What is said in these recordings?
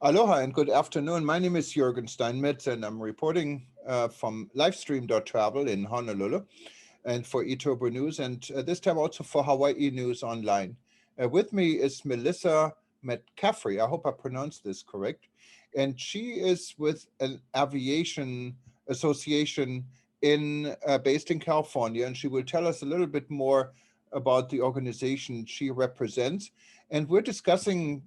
Aloha and good afternoon. My name is Jürgen Steinmetz and I'm reporting from livestream.travel in Honolulu and for eTurbo News and this time also for Hawaii News Online. With me is Melissa McCaffrey. I hope I pronounced this correct. And she is with an aviation association based in California, and she will tell us a little bit more about the organization she represents. And we're discussing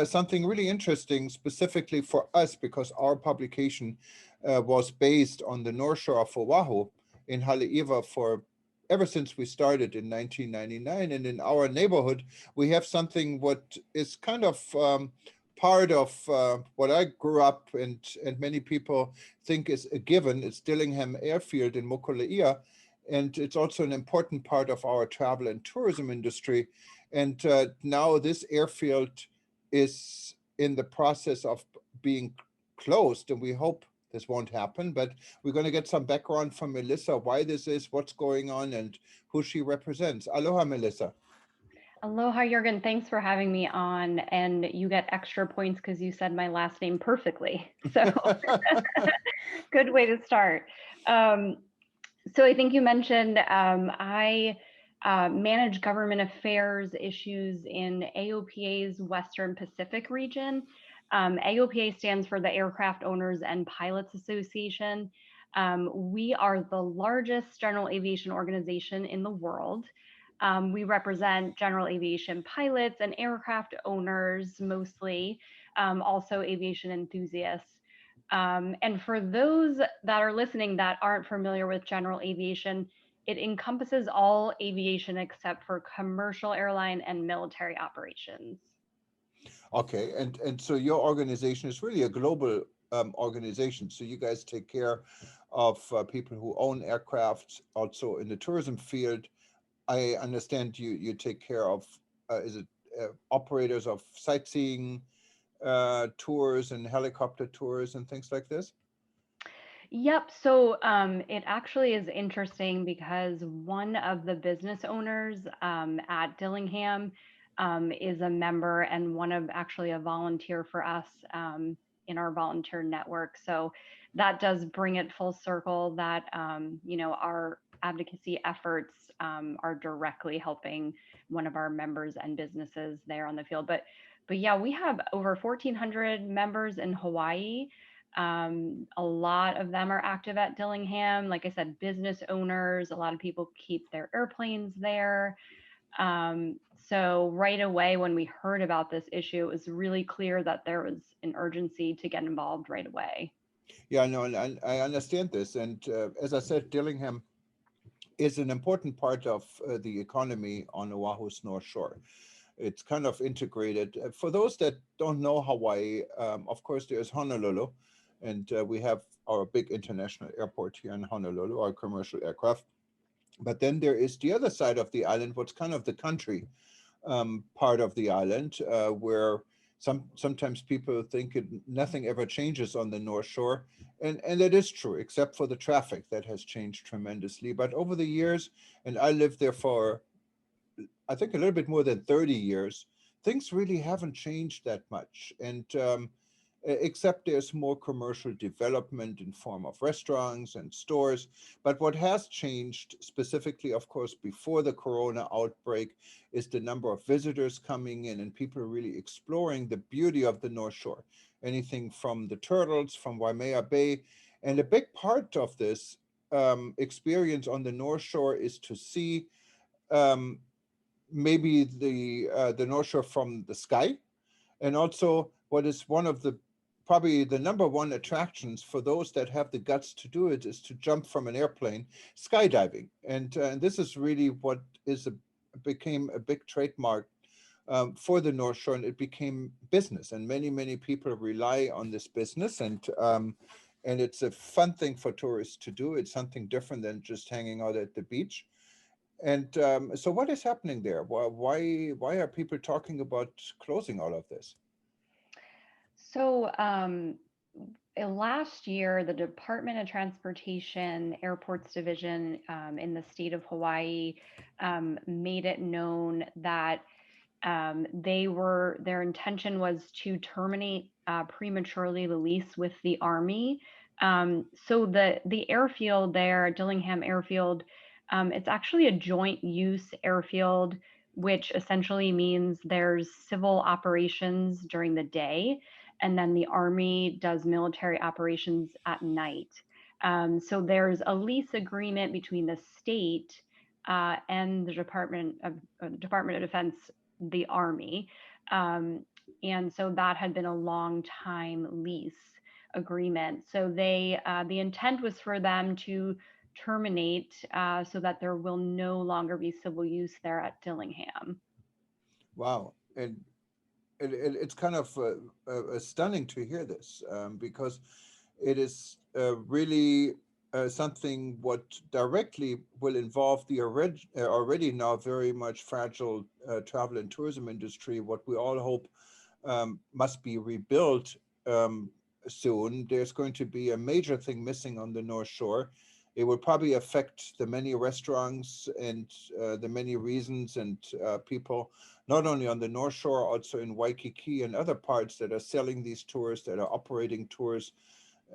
something really interesting specifically for us because our publication was based on the North Shore of Oahu in Haleiwa for ever since we started in 1999. And in our neighborhood, we have something what is kind of part of what I grew up and many people think is a given. It's Dillingham Airfield in Mokuleia. And it's also an important part of our travel and tourism industry. And now this airfield is in the process of being closed, and we hope this won't happen. But we're going to get some background from Melissa, why this is, what's going on, and who she represents. Aloha, Melissa. Aloha, Jurgen. Thanks for having me on. And you get extra points because you said my last name perfectly. So, good way to start. Um, so, I think you mentioned I manage government affairs issues in AOPA's Western Pacific region. AOPA stands for the Aircraft Owners and Pilots Association. We are the largest general aviation organization in the world. We represent general aviation pilots and aircraft owners mostly, also aviation enthusiasts. And for those that are listening that aren't familiar with general aviation, it encompasses all aviation except for commercial airline and military operations. Okay, and so your organization is really a global organization. So you guys take care of people who own aircraft, also in the tourism field. I understand you take care of is it operators of sightseeing tours and helicopter tours and things like this? Yep. So it actually is interesting because one of the business owners at Dillingham is a member and one of actually a volunteer for us in our volunteer network. So that does bring it full circle that, our advocacy efforts are directly helping one of our members and businesses there on the field. But yeah, we have over 1,400 members in Hawaii. A lot of them are active at Dillingham. Like I said, business owners, a lot of people keep their airplanes there. So right away, when we heard about this issue, it was really clear that there was an urgency to get involved right away. Yeah, no, and I understand this. And as I said, Dillingham is an important part of the economy on Oahu's North Shore. It's kind of integrated. For those that don't know Hawaii, of course, there's Honolulu, and we have our big international airport here in Honolulu, our commercial aircraft. But then there is the other side of the island, what's kind of the country part of the island, where sometimes people think nothing ever changes on the North Shore, and that is true, except for the traffic that has changed tremendously. But over the years, and I lived there for I think a little bit more than 30 years, things really haven't changed that much. And except there's more commercial development in form of restaurants and stores. But what has changed specifically, of course, before the Corona outbreak is the number of visitors coming in and people really exploring the beauty of the North Shore. Anything from the turtles, from Waimea Bay. And a big part of this experience on the North Shore is to see um, maybe the North Shore from the sky, and also what is one of the probably the number one attractions for those that have the guts to do it is to jump from an airplane, skydiving, and this is really what is a became a big trademark for the North Shore, and it became business, and many people rely on this business, and it's a fun thing for tourists to do. It's something different than just hanging out at the beach. And so, what is happening there? Why are people talking about closing all of this? So last year, the Department of Transportation Airports Division in the state of Hawaii made it known that Their intention was to terminate prematurely the lease with the Army. So the airfield there, Dillingham Airfield, it's actually a joint use airfield, which essentially means there's civil operations during the day, and then the Army does military operations at night. So there's a lease agreement between the state and the Department of Defense, the Army. And so that had been a long time lease agreement. So the intent was for them to terminate so that there will no longer be civil use there at Dillingham. Wow. And it's kind of stunning to hear this, because it is really something what directly will involve the already now very much fragile travel and tourism industry, what we all hope must be rebuilt soon. There's going to be a major thing missing on the North Shore. It will probably affect the many restaurants and the many reasons and people, not only on the North Shore, also in Waikiki and other parts that are selling these tours, that are operating tours.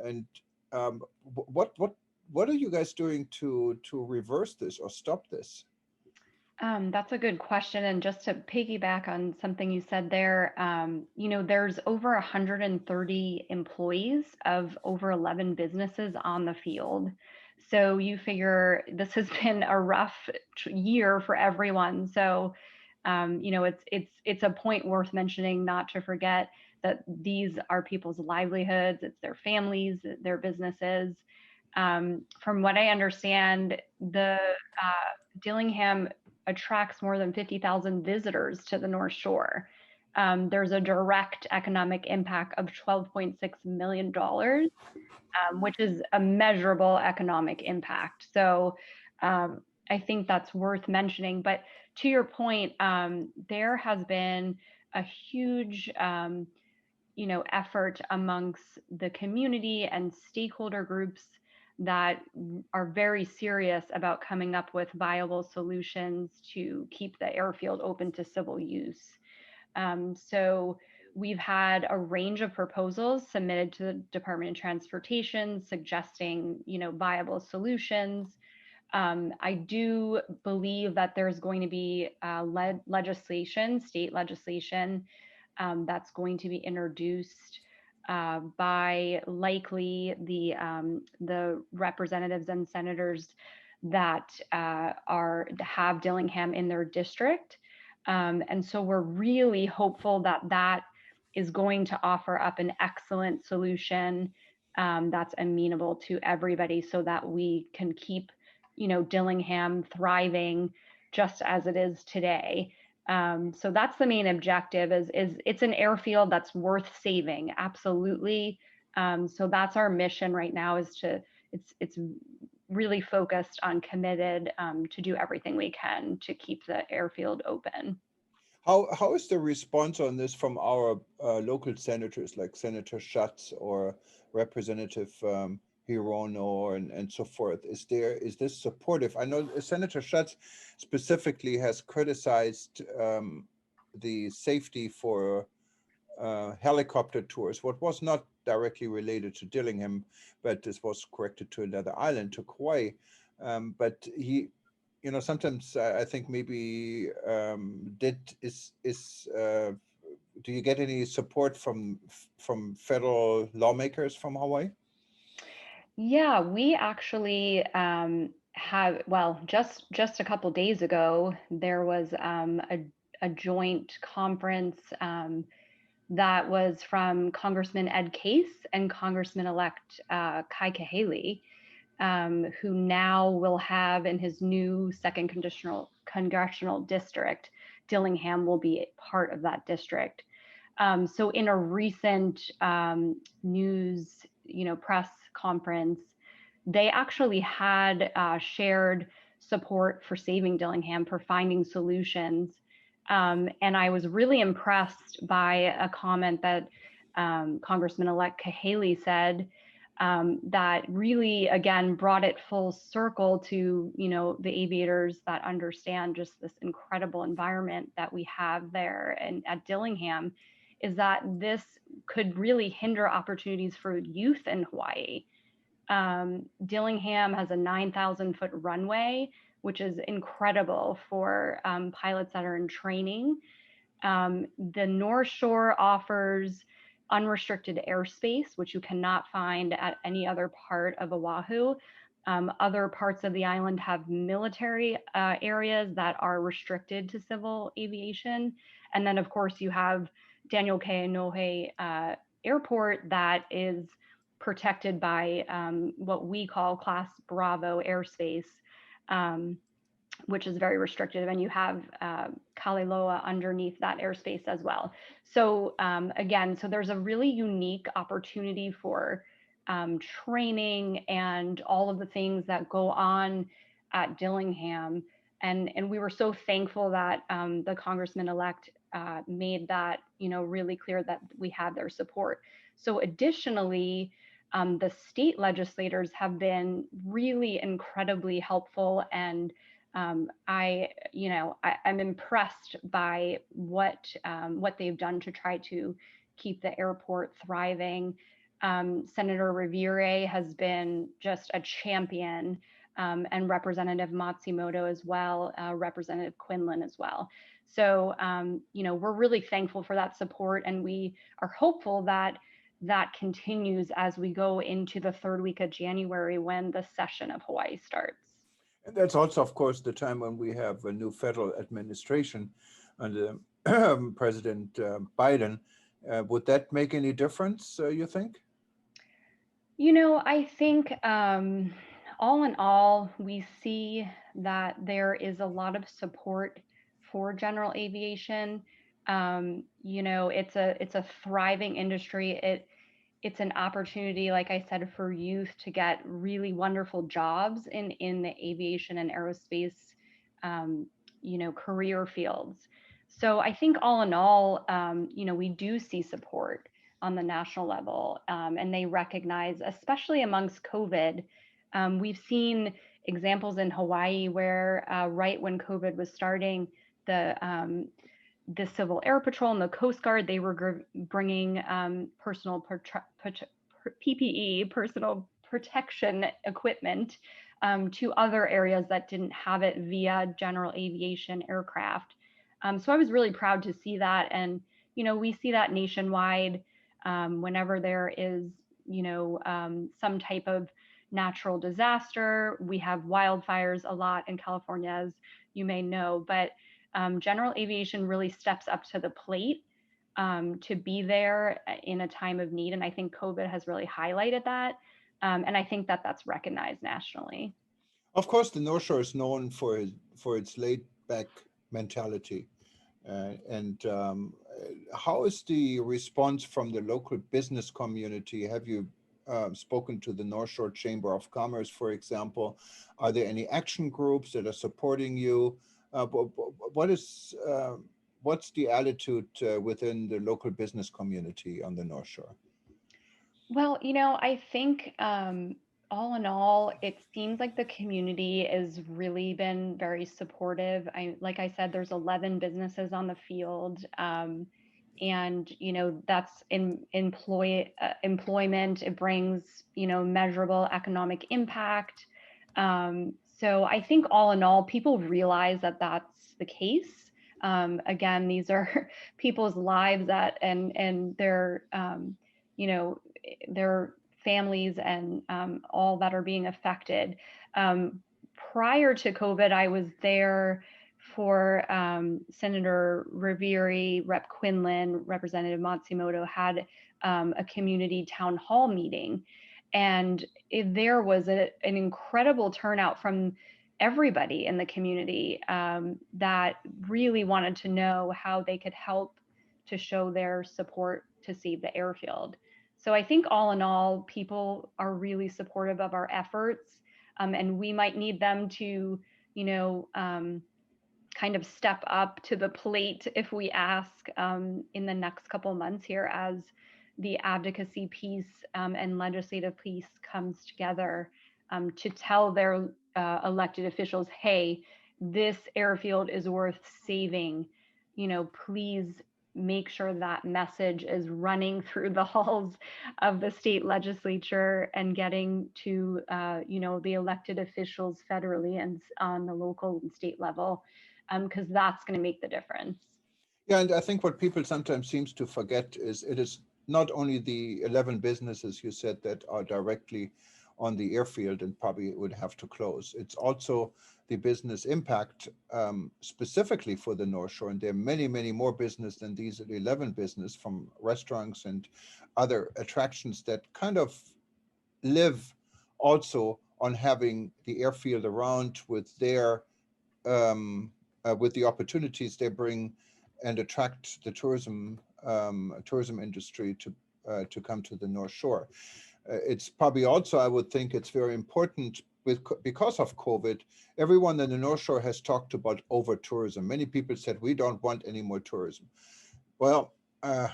And what are you guys doing to reverse this or stop this? That's a good question. And just to piggyback on something you said there, there's over 130 employees of over 11 businesses on the field. So you figure this has been a rough year for everyone. So, it's a point worth mentioning, not to forget that these are people's livelihoods, it's their families, their businesses. From what I understand, the Dillingham attracts more than 50,000 visitors to the North Shore. There's a direct economic impact of $12.6 million, which is a measurable economic impact. So I think that's worth mentioning. But to your point, there has been a huge effort amongst the community and stakeholder groups that are very serious about coming up with viable solutions to keep the airfield open to civil use. So we've had a range of proposals submitted to the Department of Transportation suggesting, viable solutions. I do believe that there's going to be state legislation, that's going to be introduced by likely the representatives and senators that have Dillingham in their district. And so we're really hopeful that that is going to offer up an excellent solution that's amenable to everybody, so that we can keep, Dillingham thriving just as it is today. So that's the main objective. Is it's an airfield that's worth saving, absolutely. So that's our mission right now. It's really focused on, committed to do everything we can to keep the airfield open. How is the response on this from our local senators, like Senator Schatz or Representative Hirono and so forth? Is this supportive? I know Senator Schatz specifically has criticized the safety for helicopter tours, what was not directly related to Dillingham, but this was corrected to another island, to Kauai. But he, sometimes I think maybe do you get any support from federal lawmakers from Hawaii? Yeah, we actually just a couple days ago, there was a joint conference that was from Congressman Ed Case and Congressman-elect Kai Kahele, who now will have in his new second congressional district, Dillingham will be part of that district. So in a recent news, press conference, they actually had shared support for saving Dillingham, for finding solutions. And I was really impressed by a comment that Congressman-elect Kahele said. that really, again, brought it full circle to, the aviators that understand just this incredible environment that we have there and at Dillingham, is that this could really hinder opportunities for youth in Hawaii. Dillingham has a 9,000-foot runway, which is incredible for pilots that are in training. The North Shore offers unrestricted airspace, which you cannot find at any other part of Oahu. Other parts of the island have military areas that are restricted to civil aviation. And then, of course, you have Daniel Kainohe Airport that is protected by what we call Class Bravo airspace, which is very restrictive, and you have Kaliloa underneath that airspace as well. So again, so there's a really unique opportunity for training and all of the things that go on at Dillingham. And we were so thankful that the congressman-elect made that, really clear that we have their support. So additionally, the state legislators have been really incredibly helpful, and I'm impressed by what they've done to try to keep the airport thriving. Senator Revere has been just a champion, and Representative Matsumoto as well, Representative Quinlan as well. So, we're really thankful for that support, and we are hopeful that that continues as we go into the third week of January when the session of Hawaii starts. And that's also, of course, the time when we have a new federal administration under President Biden. Would that make any difference, you think? I think all in all, we see that there is a lot of support for general aviation. It's a thriving industry. It's an opportunity, like I said, for youth to get really wonderful jobs in the aviation and aerospace, career fields. So I think all in all, we do see support on the national level, and they recognize, especially amongst COVID, we've seen examples in Hawaii where right when COVID was starting, the Civil Air Patrol and the Coast Guard, they were bringing personal PPE, personal protection equipment, to other areas that didn't have it via general aviation aircraft. So I was really proud to see that. And, we see that nationwide whenever there is, some type of natural disaster. We have wildfires a lot in California, as you may know, but general aviation really steps up to the plate to be there in a time of need. And I think COVID has really highlighted that. And I think that that's recognized nationally. Of course, the North Shore is known for its laid back mentality. And how is the response from the local business community? Have you spoken to the North Shore Chamber of Commerce, for example? Are there any action groups that are supporting you? What's the attitude within the local business community on the North Shore? Well, I think all in all, it seems like the community has really been very supportive. Like I said, there's 11 businesses on the field. And that's in employment. It brings measurable economic impact. So I think all in all, people realize that that's the case. Again, these are people's lives and their their families and all that are being affected. Prior to COVID, I was there for Senator Revere, Rep. Quinlan, Representative Matsumoto had a community town hall meeting. And there was an incredible turnout from everybody in the community that really wanted to know how they could help to show their support to save the airfield. So I think all in all, people are really supportive of our efforts, and we might need them to, kind of step up to the plate if we ask in the next couple months here as the advocacy piece and legislative piece comes together to tell their elected officials, hey, this airfield is worth saving. Please make sure that message is running through the halls of the state legislature and getting to the elected officials federally and on the local and state level, because that's going to make the difference. Yeah, and I think what people sometimes seems to forget is it is not only the 11 businesses you said that are directly on the airfield and probably would have to close. It's also the business impact specifically for the North Shore. And there are many, many more business than these 11 business, from restaurants and other attractions that kind of live also on having the airfield around with the opportunities they bring and attract the tourism industry to come to the North Shore. It's probably also, I would think, it's very important because of COVID. Everyone in the North Shore has talked about over tourism. Many people said we don't want any more tourism. Well,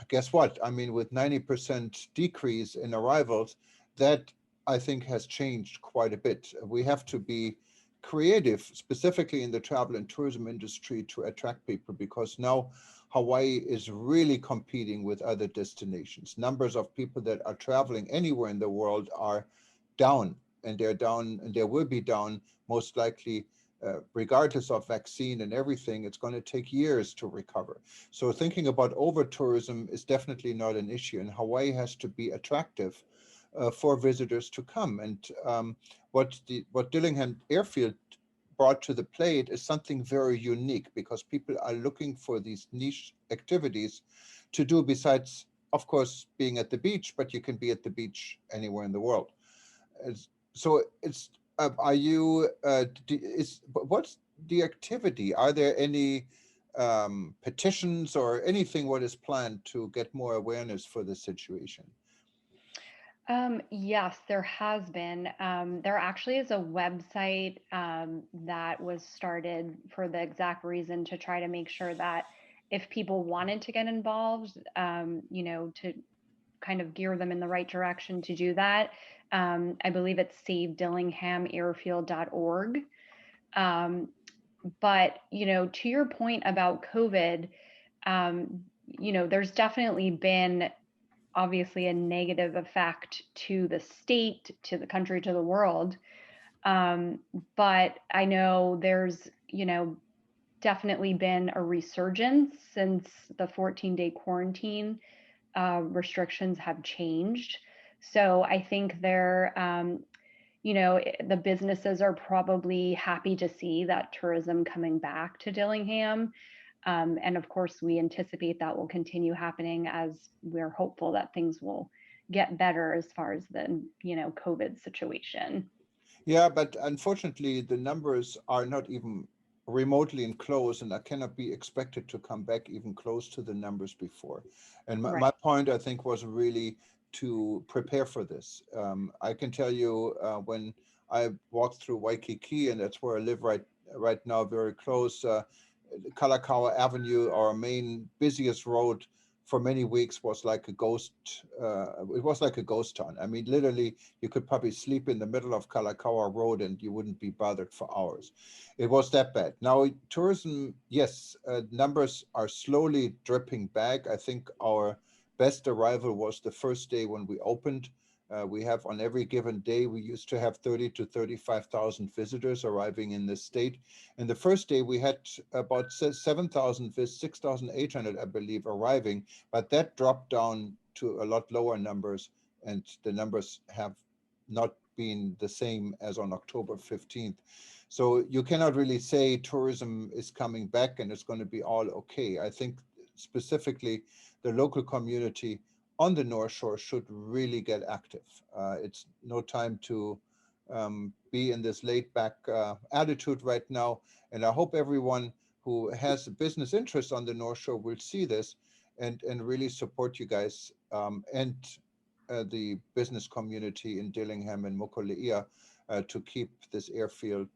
guess what? I mean, with 90% decrease in arrivals, that I think has changed quite a bit. We have to be creative, specifically in the travel and tourism industry, to attract people, because now Hawaii is really competing with other destinations. Numbers of people that are traveling anywhere in the world are down, and they're down, and they will be down most likely. Regardless of vaccine and everything, it's going to take years to recover. So thinking about over tourism is definitely not an issue, and Hawaii has to be attractive for visitors to come. And what Dillingham Airfield brought to the plate is something very unique, because people are looking for these niche activities to do besides, of course, being at the beach, but you can be at the beach anywhere in the world. So it's are you what's the activity? Are there any petitions or anything what is planned to get more awareness for the situation? Yes, there has been. There actually is a website that was started for the exact reason to try to make sure that if people wanted to get involved, to kind of gear them in the right direction to do that. I believe it's savedillinghamairfield.org. But, to your point about COVID, there's definitely been obviously a negative effect to the state, to the country, to the world. But I know there's, definitely been a resurgence since the 14-day quarantine restrictions have changed. So I think the businesses are probably happy to see that tourism coming back to Dillingham. And of course, we anticipate that will continue happening, as we're hopeful that things will get better as far as the, COVID situation. Yeah, but unfortunately, the numbers are not even remotely close, and that cannot be expected to come back even close to the numbers before. And my Right. point, I think, was really to prepare for this. I can tell you when I walked through Waikiki, and that's where I live right now, very close. Kalakaua Avenue, our main busiest road, for many weeks was like a ghost. It was like a ghost town. I mean, literally, you could probably sleep in the middle of Kalakaua Road and you wouldn't be bothered for hours. It was that bad. Now, tourism, yes, numbers are slowly dripping back. I think our best arrival was the first day when we opened. We have, on every given day, we used to have 30 to 35,000 visitors arriving in the state. And the first day we had about 7,000, 6,800, I believe, arriving, but that dropped down to a lot lower numbers, and the numbers have not been the same as on October 15th. So you cannot really say tourism is coming back and it's going to be all okay. I think specifically the local community on the North Shore should really get active. It's no time to be in this laid back attitude right now. And I hope everyone who has a business interest on the North Shore will see this and really support you guys and the business community in Dillingham and Mokuleia to keep this airfield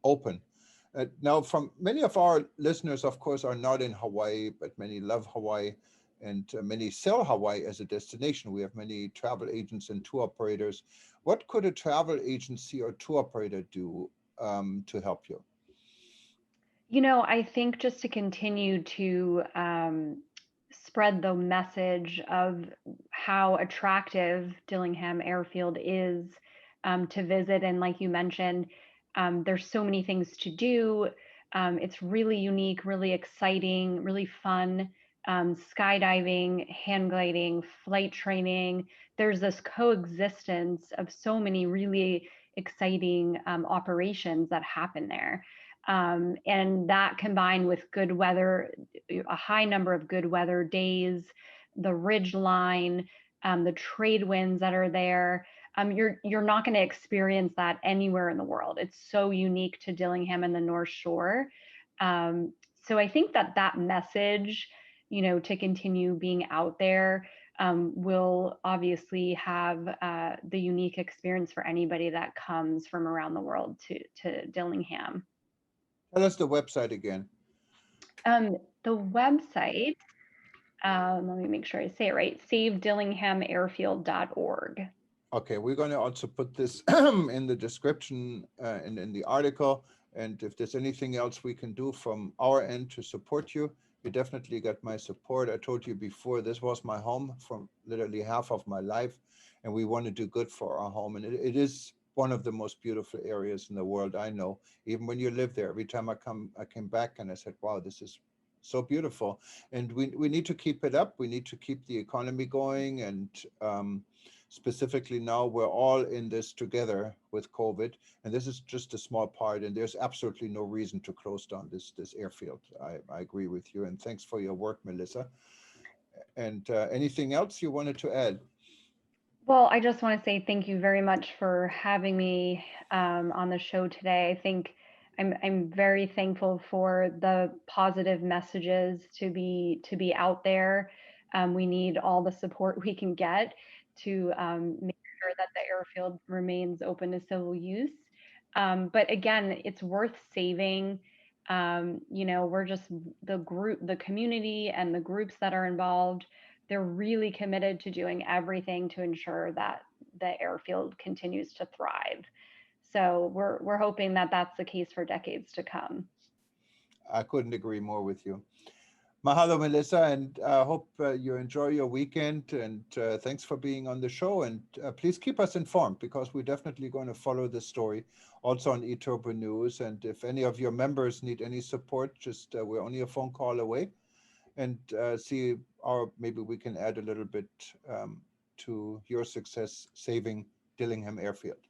open. Now, from many of our listeners, of course, are not in Hawaii, but many love Hawaii. and many sell Hawaii as a destination. We have many travel agents and tour operators. What could a travel agency or tour operator do to help you? I think just to continue to spread the message of how attractive Dillingham Airfield is to visit. And like you mentioned, there's so many things to do. It's really unique, really exciting, really fun. Skydiving, hang gliding, flight training. There's this coexistence of so many really exciting operations that happen there. And that combined with good weather, a high number of good weather days, the ridge line, the trade winds that are there. You're not going to experience that anywhere in the world. It's so unique to Dillingham and the North Shore. So I think that message, to continue being out there, will obviously have the unique experience for anybody that comes from around the world to Dillingham. Tell us the website again. The website, let me make sure I say it right, savedillinghamairfield.org. Okay, we're going to also put this in the description and in the article. And if there's anything else we can do from our end to support you, you definitely got my support. I told you before, this was my home from literally half of my life, and we want to do good for our home. And it is one of the most beautiful areas in the world, I know. Even when you live there, every time I came back and I said, wow, this is so beautiful. And we need to keep it up. We need to keep the economy going. And specifically now, we're all in this together with COVID, and this is just a small part, and there's absolutely no reason to close down this airfield. I agree with you, and thanks for your work, Melissa. And anything else you wanted to add? Well, I just want to say thank you very much for having me on the show today. I think I'm very thankful for the positive messages to be out there. We need all the support we can get to make sure that the airfield remains open to civil use. But again, it's worth saving. We're just the community and the groups that are involved, they're really committed to doing everything to ensure that the airfield continues to thrive. So we're hoping that that's the case for decades to come. I couldn't agree more with you. Mahalo, Melissa, and I hope you enjoy your weekend. And thanks for being on the show. And please keep us informed, because we're definitely going to follow this story also on eTurbo News. And if any of your members need any support, just we're only a phone call away, and see, or maybe we can add a little bit to your success saving Dillingham Airfield.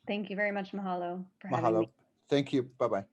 Thank you very much, Mahalo, for having me. Mahalo. Thank you. Bye-bye.